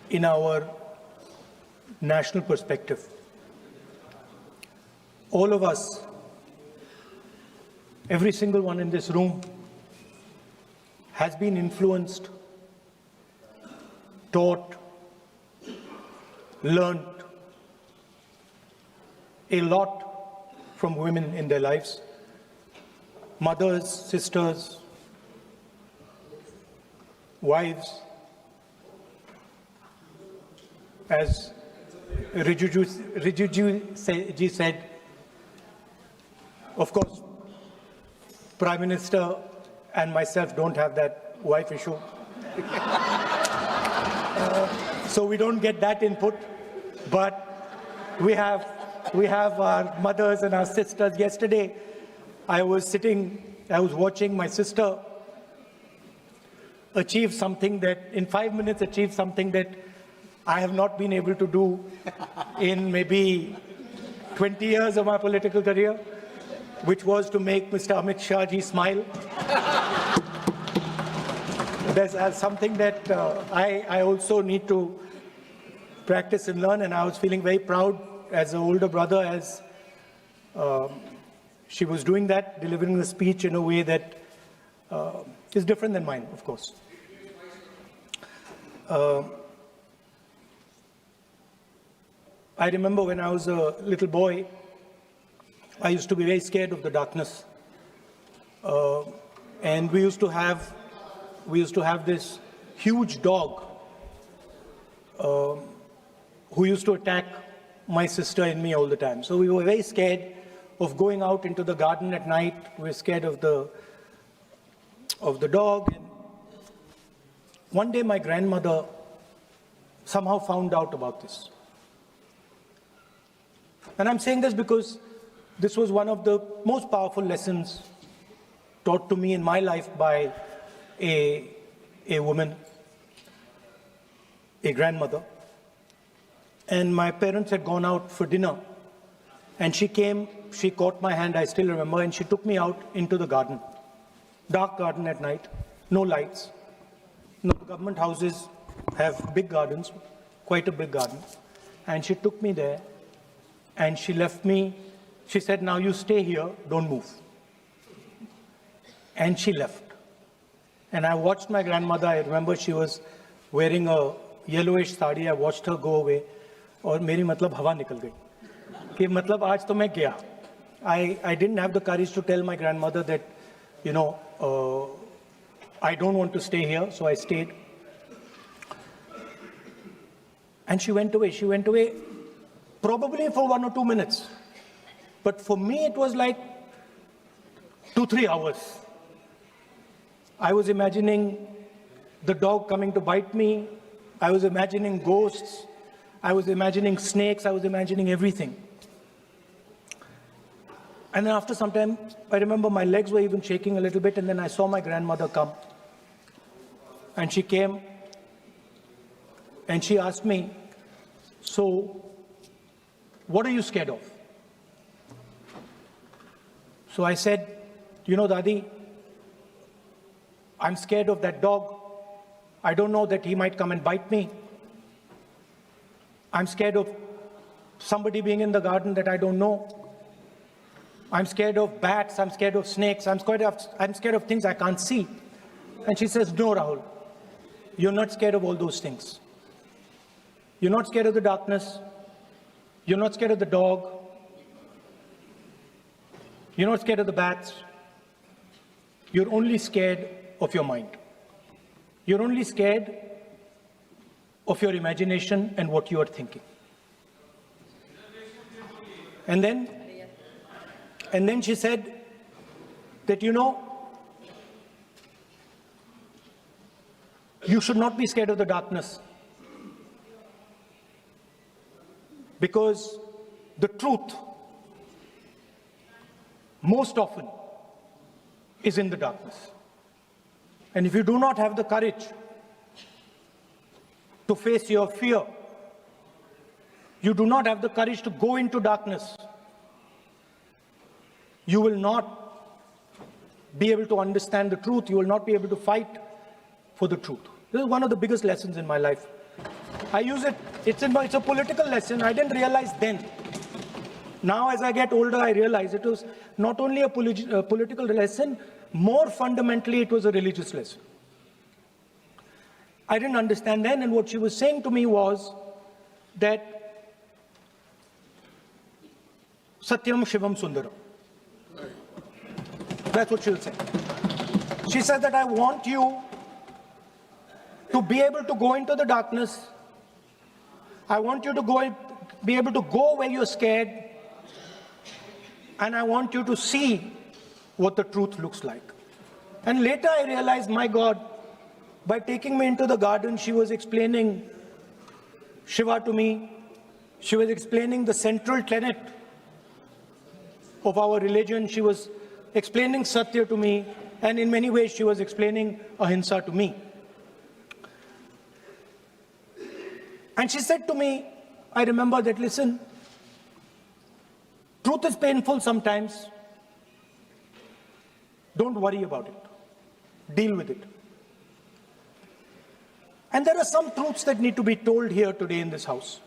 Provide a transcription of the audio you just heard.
in our national perspective. All of us, every single one in this room, has been influenced, taught, learned a lot from women in their lives. Mothers, sisters, wives. As Rijuji said, of course, Prime Minister and myself don't have that wife issue. So we don't get that input, but we have our mothers and our sisters. Yesterday, I was watching my sister achieve something that, in 5 minutes, achieve something that I have not been able to do in maybe 20 years of my political career, which was to make Mr. Amit Shah ji smile. There's something that I also need to practice and learn, and I was feeling very proud as an older brother as she was doing that, delivering the speech in a way that is different than mine, of course. I remember when I was a little boy, I used to be very scared of the darkness. And we used to have this huge dog who used to attack my sister and me all the time. So we were very scared of going out into the garden at night. We were scared of the dog. And one day my grandmother somehow found out about this. And I'm saying this because this was one of the most powerful lessons taught to me in my life by a woman, a grandmother. And my parents had gone out for dinner. And she came, she caught my hand, I still remember, and she took me out into the garden. Dark garden at night, no lights. No, government houses have big gardens, quite a big garden. And she took me there, and she left me. She said, now you stay here, don't move. And she left. And I watched my grandmother. I remember she was wearing a yellowish sari. I watched her go away. और मेरी मतलब हवा निकल गई कि मतलब आज तो मैं गया. I didn't have the courage to tell my grandmother that, you know, I don't want to stay here, so I stayed. And she went away. She went away probably for 1 or 2 minutes. But for me, it was like 2-3 hours. I was imagining the dog coming to bite me. I was imagining ghosts. I was imagining snakes. I was imagining everything. And then after some time, I remember my legs were even shaking a little bit, and then I saw my grandmother come. And she came, and she asked me, so, what are you scared of? So I said, you know, Dadi, I'm scared of that dog. I don't know that he might come and bite me. I'm scared of somebody being in the garden that I don't know. I'm scared of bats. I'm scared of snakes. I'm scared of things I can't see. And she says, no, Rahul, you're not scared of all those things. You're not scared of the darkness. You're not scared of the dog. You're not scared of the bats. You're only scared of your mind. You're only scared of your imagination and what you are thinking. And then she said that, you know, you should not be scared of the darkness, because the truth most often is in the darkness. And if you do not have the courage to face your fear, you do not have the courage to go into darkness, you will not be able to understand the truth. You will not be able to fight for the truth. This is one of the biggest lessons in my life. I use it. It's a political lesson. I didn't realize then. Now, as I get older, I realize it was not only a political lesson, more fundamentally, it was a religious lesson. I didn't understand then, and what she was saying to me was that Satyam Shivam Sundaram. That's what she'll say. She says that I want you to be able to go into the darkness. I want you to be able to go where you're scared. And I want you to see what the truth looks like. And later I realized, my God, by taking me into the garden, she was explaining Shiva to me. She was explaining the central tenet of our religion. She was explaining Satya to me. And in many ways, she was explaining Ahimsa to me. And she said to me, I remember that, listen, truth is painful sometimes. Don't worry about it. Deal with it. And there are some truths that need to be told here today in this house.